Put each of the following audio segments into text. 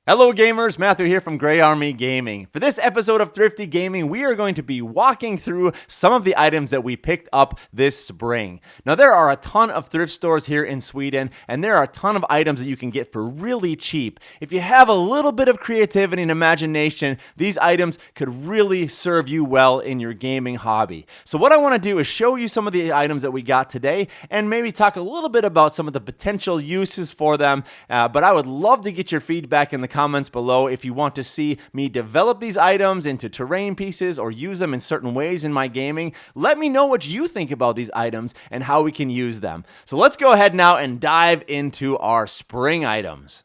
Hello gamers, Matthew here from Grey Army Gaming. For this episode of Thrifty Gaming, we are going to be walking through some of the items that we picked up this spring. Now there are a ton of thrift stores here in Sweden, and there are a ton of items that you can get for really cheap. If you have a little bit of creativity and imagination, these items could really serve you well in your gaming hobby. So what I want to do is show you some of the items that we got today, and maybe talk a little bit about some of the potential uses for them, but I would love to get your feedback in the comments below if you want to see me develop these items into terrain pieces or use them in certain ways in my gaming. Let me know what you think about these items and how we can use them. So let's go ahead now and dive into our spring items.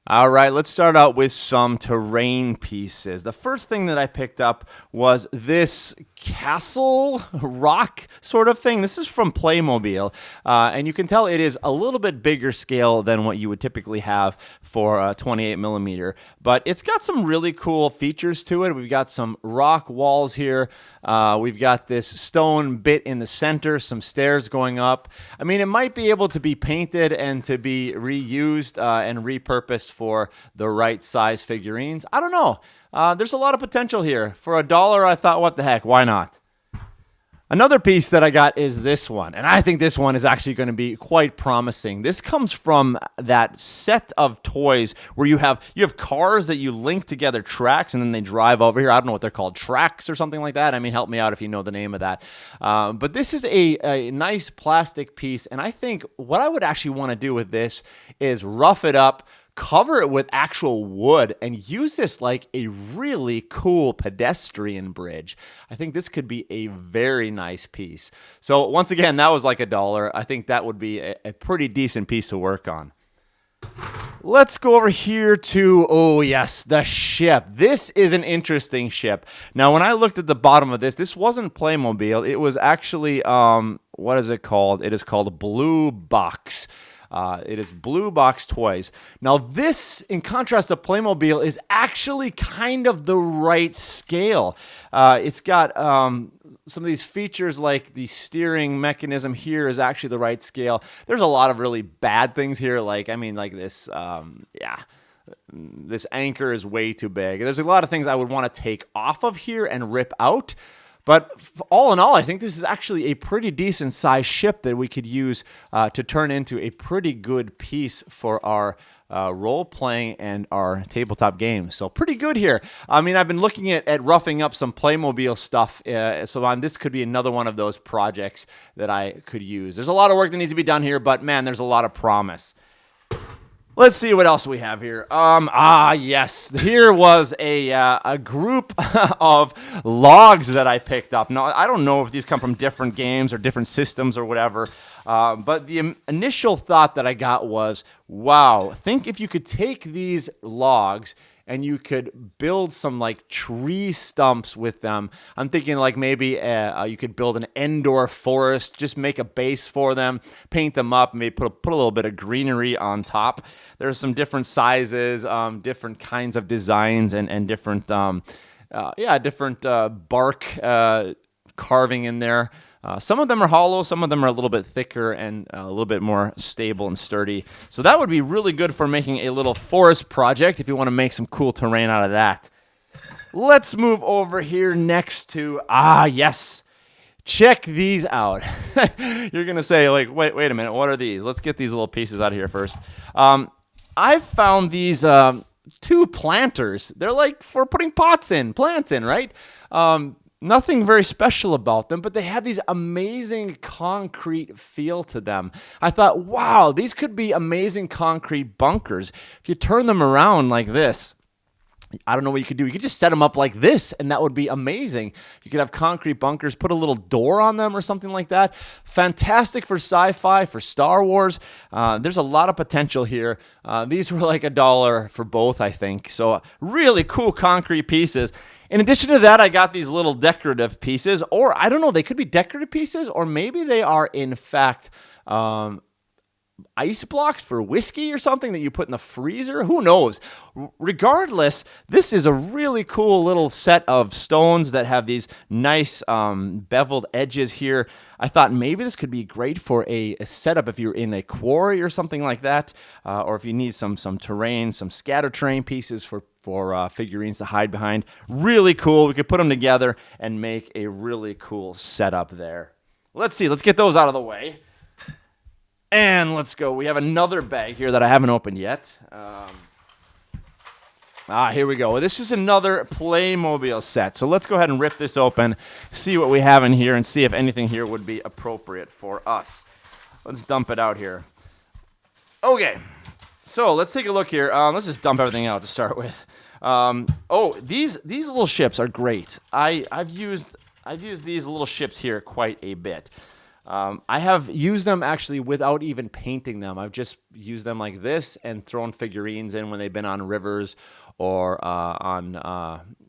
All right, let's start out with some terrain pieces. The first thing that I picked up was this castle rock sort of thing. This is from Playmobil, and you can tell it is a little bit bigger scale than what you would typically have for a 28 millimeter, but it's got some really cool features to it. We've got some rock walls here. We've got this stone bit in the center, some stairs going up. I mean, it might be able to be painted and to be reused and repurposed for the right size figurines. I don't know. There's a lot of potential here. For $1, I thought, what the heck, why not? Another piece that I got is this one, and I think this one is actually going to be quite promising. This comes from that set of toys where you have cars that you link together, tracks, and then they drive over here. I don't know what they're called, tracks or something like that. I mean, help me out if you know the name of that. But this is a nice plastic piece, and I think what I would actually want to do with this is rough it up, cover it with actual wood, and use this like a really cool pedestrian bridge. I think this could be a very nice piece. So once again, that was like $1. I think that would be a pretty decent piece to work on. Let's go over here to, oh yes, the ship. This is an interesting ship. Now, when I looked at the bottom of this wasn't Playmobil. It was actually, what is it called? It is called Blue Box. It is Blue Box Toys. Now this, in contrast to Playmobil, is actually kind of the right scale. It's got some of these features, like the steering mechanism here is actually the right scale. There's a lot of really bad things here, like this, this anchor is way too big. There's a lot of things I would want to take off of here and rip out. But all in all, I think this is actually a pretty decent sized ship that we could use to turn into a pretty good piece for our role-playing and our tabletop games. So pretty good here. I mean, I've been looking at roughing up some Playmobil stuff, so this could be another one of those projects that I could use. There's a lot of work that needs to be done here, but man, there's a lot of promise. Let's see what else we have here. Yes, here was a group of logs that I picked up. Now, I don't know if these come from different games or different systems or whatever, but the initial thought that I got was, wow, think if you could take these logs and you could build some like tree stumps with them. I'm thinking like maybe you could build an indoor forest, just make a base for them, paint them up, maybe put a little bit of greenery on top. There's some different sizes, different kinds of designs, and different, different bark carving in there. Some of them are hollow, some of them are a little bit thicker and a little bit more stable and sturdy. So that would be really good for making a little forest project if you want to make some cool terrain out of that. Let's move over here next to, yes, check these out. You're going to say, like, wait a minute, what are these? Let's get these little pieces out of here first. I found these two planters. They're like for putting plants in, right? Nothing very special about them, but they have these amazing concrete feel to them. I thought, wow, these could be amazing concrete bunkers. If you turn them around like this, I don't know what you could do. You could just set them up like this, and that would be amazing. You could have concrete bunkers, put a little door on them or something like that. Fantastic for sci-fi, for Star Wars. There's a lot of potential here. These were like $1 for both, I think. So really cool concrete pieces. In addition to that, I got these little decorative pieces, or I don't know, they could be decorative pieces, or maybe they are in fact ice blocks for whiskey or something that you put in the freezer. Who knows? Regardless, this is a really cool little set of stones that have these nice beveled edges here. I thought maybe this could be great for a setup if you're in a quarry or something like that, or if you need some terrain, some scatter terrain pieces for figurines to hide behind. Really cool. We could put them together and make a really cool setup there. Let's see. Let's get those out of the way. And let's go. We have another bag here that I haven't opened yet. Here we go. This is another Playmobil set. So let's go ahead and rip this open, see what we have in here, and see if anything here would be appropriate for us. Let's dump it out here. Okay. So let's take a look here. Let's just dump everything out to start with. These little ships are great. I've used these little ships here quite a bit. I have used them actually without even painting them. I've just used them like this and thrown figurines in when they've been on rivers or on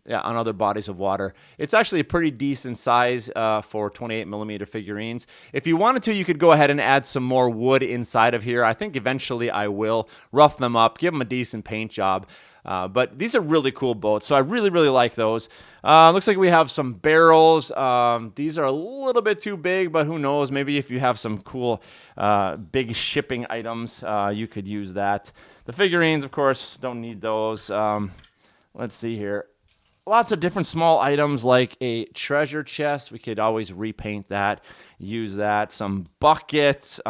other bodies of water. It's actually a pretty decent size for 28 millimeter figurines. If you wanted to, you could go ahead and add some more wood inside of here. I think eventually I will rough them up, give them a decent paint job. But these are really cool boats, so I really, really like those. Looks like we have some barrels. These are a little bit too big, but who knows? Maybe if you have some cool big shipping items, you could use that. The figurines, of course, don't need those. Let's see here. Lots of different small items like a treasure chest. We could always repaint that, use that. Some buckets.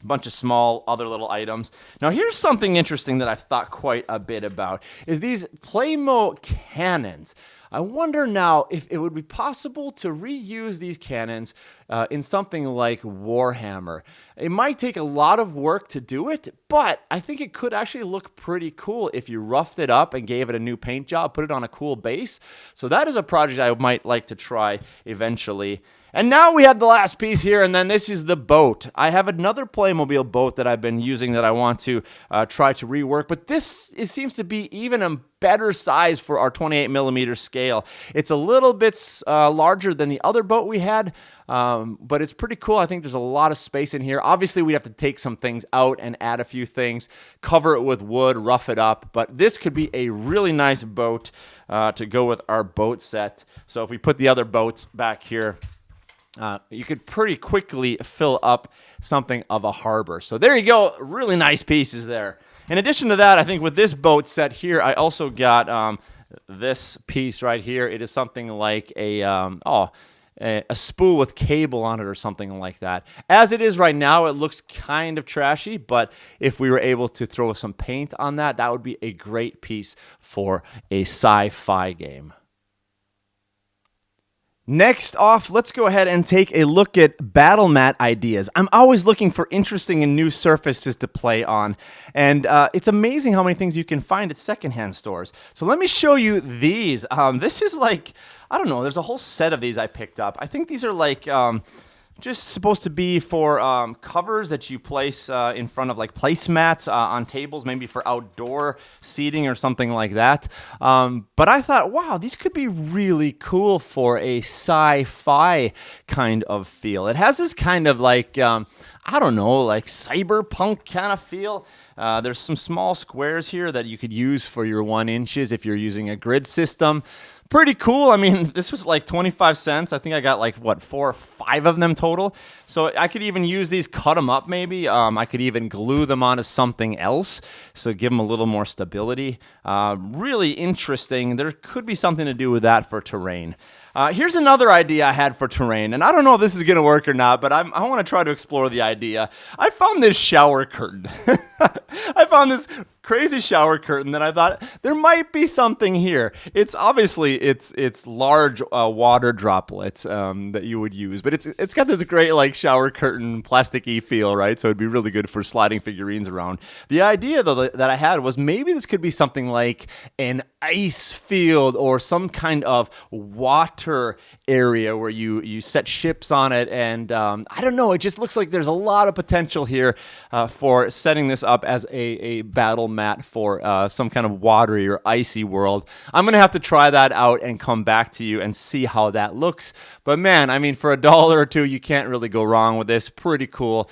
Bunch of small other little items. Now here's something interesting that I've thought quite a bit about, is these Playmo cannons. I wonder now if it would be possible to reuse these cannons in something like Warhammer. It might take a lot of work to do it, but I think it could actually look pretty cool if you roughed it up and gave it a new paint job, put it on a cool base. So that is a project I might like to try eventually. And now we have the last piece here, and then this is the boat. I have another Playmobil boat that I've been using that I want to try to rework, but this seems to be even a better size for our 28 millimeter scale. It's a little bit larger than the other boat we had, but it's pretty cool. I think there's a lot of space in here. Obviously, we'd have to take some things out and add a few things, cover it with wood, rough it up, but this could be a really nice boat to go with our boat set. So if we put the other boats back here, you could pretty quickly fill up something of a harbor. So there you go. Really nice pieces there. In addition to that, I think with this boat set here, I also got this piece right here. It is something like a spool with cable on it or something like that. As it is right now, it looks kind of trashy, but if we were able to throw some paint on that, that would be a great piece for a sci-fi game. Next off, let's go ahead and take a look at battle mat ideas. I'm always looking for interesting and new surfaces to play on, and it's amazing how many things you can find at secondhand stores. So let me show you these. This is like, I don't know, there's a whole set of these I picked up. I think these are like just supposed to be for covers that you place in front of like placemats on tables, maybe for outdoor seating or something like that. But I thought, wow, these could be really cool for a sci-fi kind of feel. It has this kind of like, I don't know, like cyberpunk kind of feel. There's some small squares here that you could use for your 1 inches if you're using a grid system. Pretty cool. I mean, this was like 25 cents. I think I got like, 4 or 5 of them total. So I could even use these, cut them up maybe. I could even glue them onto something else, so give them a little more stability. Really interesting. There could be something to do with that for terrain. Here's another idea I had for terrain, and I don't know if this is going to work or not, but I want to try to explore the idea. I found this shower curtain. I found this crazy shower curtain that I thought there might be something here. It's obviously it's large water droplets that you would use, but it's got this great like shower curtain plasticky feel, right? So it'd be really good for sliding figurines around. The idea though that I had was maybe this could be something like an ice field or some kind of water area where you set ships on it, and I don't know, it just looks like there's a lot of potential here for setting this up as a battle mat for some kind of watery or icy world. I'm going to have to try that out and come back to you and see how that looks. But man, I mean, for $1 or $2, you can't really go wrong with this. Pretty cool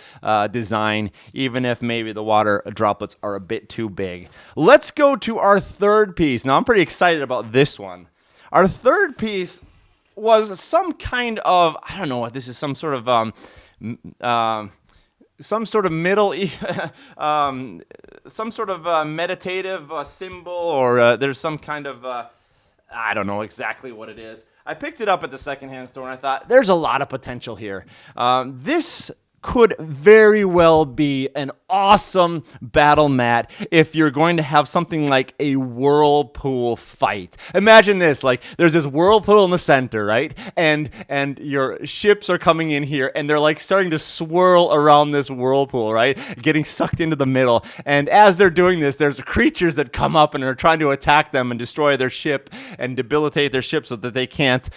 design, even if maybe the water droplets are a bit too big. Let's go to our third piece. Now, I'm pretty excited about this one. Our third piece was some kind of, I don't know what this is, some sort of middle, some sort of meditative symbol, or there's some kind of, I don't know exactly what it is. I picked it up at the secondhand store and I thought, there's a lot of potential here. This could very well be an awesome battle mat if you're going to have something like a whirlpool fight. Imagine this, like there's this whirlpool in the center, right? And your ships are coming in here and they're like starting to swirl around this whirlpool, right? Getting sucked into the middle. And as they're doing this, there's creatures that come up and are trying to attack them and destroy their ship and debilitate their ship so that they can't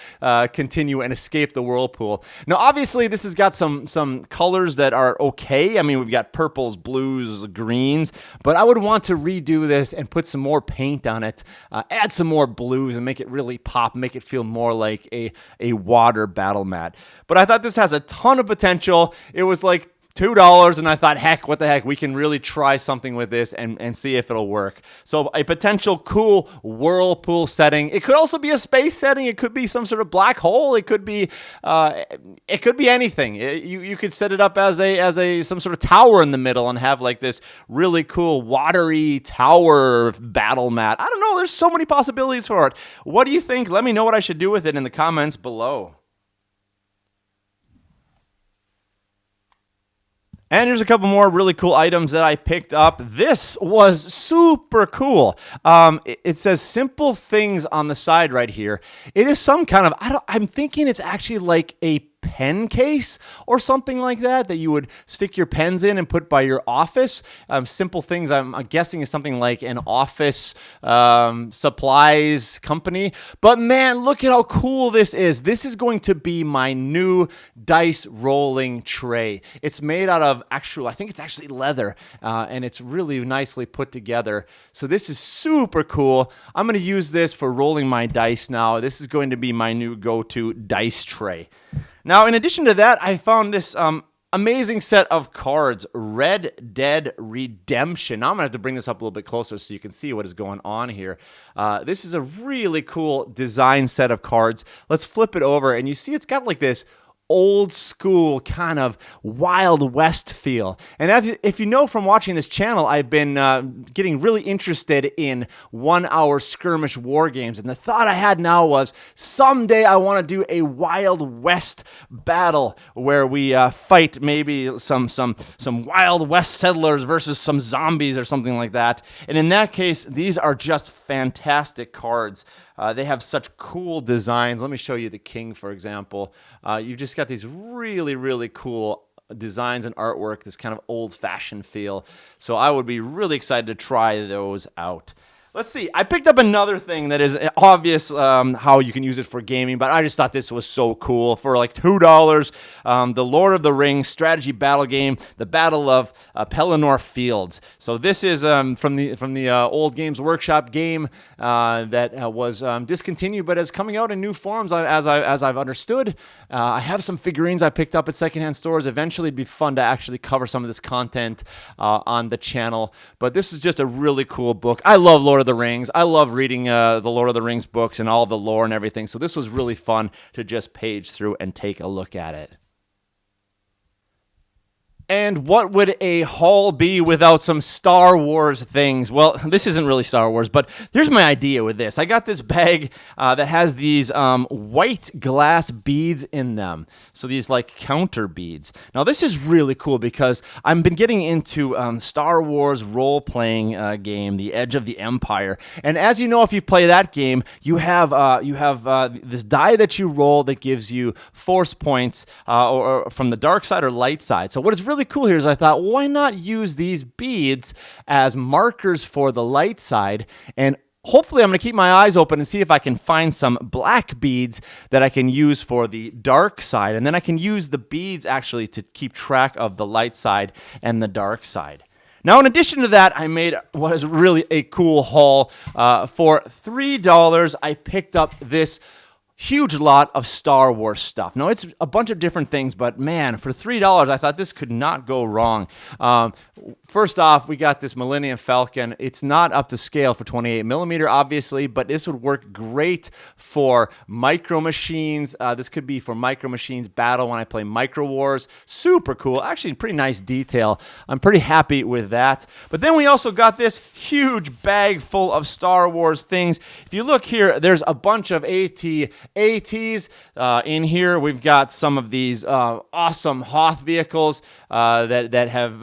continue and escape the whirlpool. Now, obviously, this has got some colors that are okay. I mean, we've got purples, blues, greens, but I would want to redo this and put some more paint on it, add some more blues and make it really pop, make it feel more like a water battle mat. But I thought this has a ton of potential. It was like $2, and I thought, heck, what the heck, we can really try something with this and see if it'll work. So a potential cool whirlpool setting. It could also be a space setting. It could be some sort of black hole. It could be anything. You could set it up as some sort of tower in the middle and have like this really cool watery tower battle mat. I don't know. There's so many possibilities for it. What do you think? Let me know what I should do with it in the comments below. And here's a couple more really cool items that I picked up. This was super cool. It says simple things on the side right here. It is some kind of, I'm thinking it's actually like a pen case or something like that you would stick your pens in and put by your office. Simple things, I'm guessing, is something like an office supplies company. But man, look at how cool this is. This is going to be my new dice rolling tray. It's made out of I think it's actually leather, and it's really nicely put together. So this is super cool. I'm going to use this for rolling my dice now. This is going to be my new go-to dice tray. Now, in addition to that, I found this amazing set of cards, Red Dead Redemption. Now, I'm going to have to bring this up a little bit closer so you can see what is going on here. This is a really cool design set of cards. Let's flip it over, and you see it's got like this old school kind of Wild West feel. And if you know from watching this channel, I've been getting really interested in 1-hour skirmish war games. And the thought I had now was someday I want to do a Wild West battle where we fight maybe some Wild West settlers versus some zombies or something like that. And in that case, these are just fantastic cards. They have such cool designs. Let me show you the king, for example. You've just got these really, really cool designs and artwork, this kind of old-fashioned feel. So I would be really excited to try those out. Let's see. I picked up another thing that is obvious how you can use it for gaming, but I just thought this was so cool. For like $2, the Lord of the Rings strategy battle game, the Battle of Pelennor Fields. So this is from the old Games Workshop game that was discontinued, but is coming out in new forms as I've understood. I have some figurines I picked up at secondhand stores. Eventually, it'd be fun to actually cover some of this content on the channel. But this is just a really cool book. I love Lord of the Rings. I love reading the Lord of the Rings books and all of the lore and everything. So this was really fun to just page through and take a look at it. And what would a haul be without some Star Wars things? Well, this isn't really Star Wars, but here's my idea with this. I got this bag that has these white glass beads in them. So these like counter beads. Now this is really cool because I've been getting into Star Wars role-playing game, The Edge of the Empire. And as you know, if you play that game, you have this die that you roll that gives you force points or from the dark side or light side. So what is really cool here is I thought, why not use these beads as markers for the light side? And hopefully I'm going to keep my eyes open and see if I can find some black beads that I can use for the dark side. And then I can use the beads actually to keep track of the light side and the dark side. Now, in addition to that, I made what is really a cool haul. For $3, I picked up this huge lot of Star Wars stuff. Now, it's a bunch of different things, but man, for $3, I thought this could not go wrong. First off, we got this Millennium Falcon. It's not up to scale for 28 millimeter, obviously, but this would work great for Micro Machines. This could be for Micro Machines Battl when I play Micro Wars. Super cool. Actually, pretty nice detail. I'm pretty happy with that. But then we also got this huge bag full of Star Wars things. If you look here, there's a bunch of ATs in here. We've got some of these awesome Hoth vehicles that have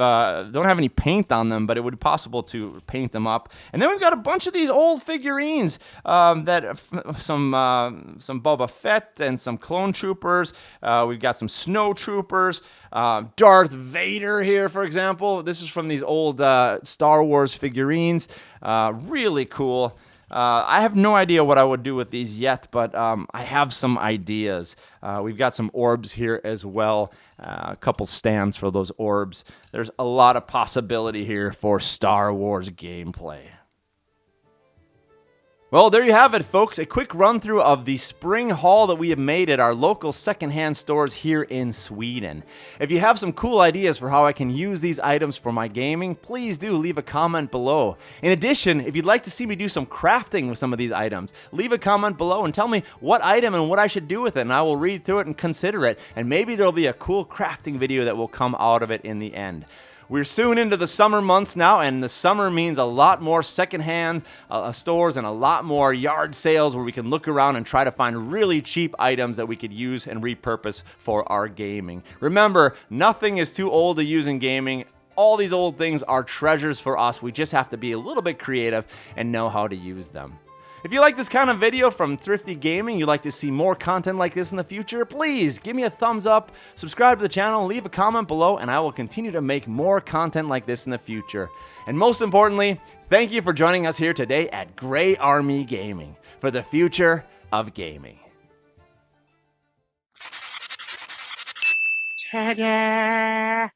don't have any paint on them, but it would be possible to paint them up. And then we've got a bunch of these old figurines that some Boba Fett and some clone troopers. We've got some snow troopers. Darth Vader here, for example. This is from these old Star Wars figurines. Really cool. I have no idea what I would do with these yet, but I have some ideas. We've got some orbs here as well, a couple stands for those orbs. There's a lot of possibility here for Star Wars gameplay. Well, there you have it, folks. A quick run through of the spring haul that we have made at our local secondhand stores here in Sweden. If you have some cool ideas for how I can use these items for my gaming, please do leave a comment below. In addition, if you'd like to see me do some crafting with some of these items, leave a comment below and tell me what item and what I should do with it, and I will read through it and consider it, and maybe there'll be a cool crafting video that will come out of it in the end. We're soon into the summer months now, and the summer means a lot more secondhand stores and a lot more yard sales where we can look around and try to find really cheap items that we could use and repurpose for our gaming. Remember, nothing is too old to use in gaming. All these old things are treasures for us. We just have to be a little bit creative and know how to use them. If you like this kind of video from Thrifty Gaming, you'd like to see more content like this in the future, please give me a thumbs up, subscribe to the channel, leave a comment below, and I will continue to make more content like this in the future. And most importantly, thank you for joining us here today at Grey Army Gaming for the future of gaming. Ta-da!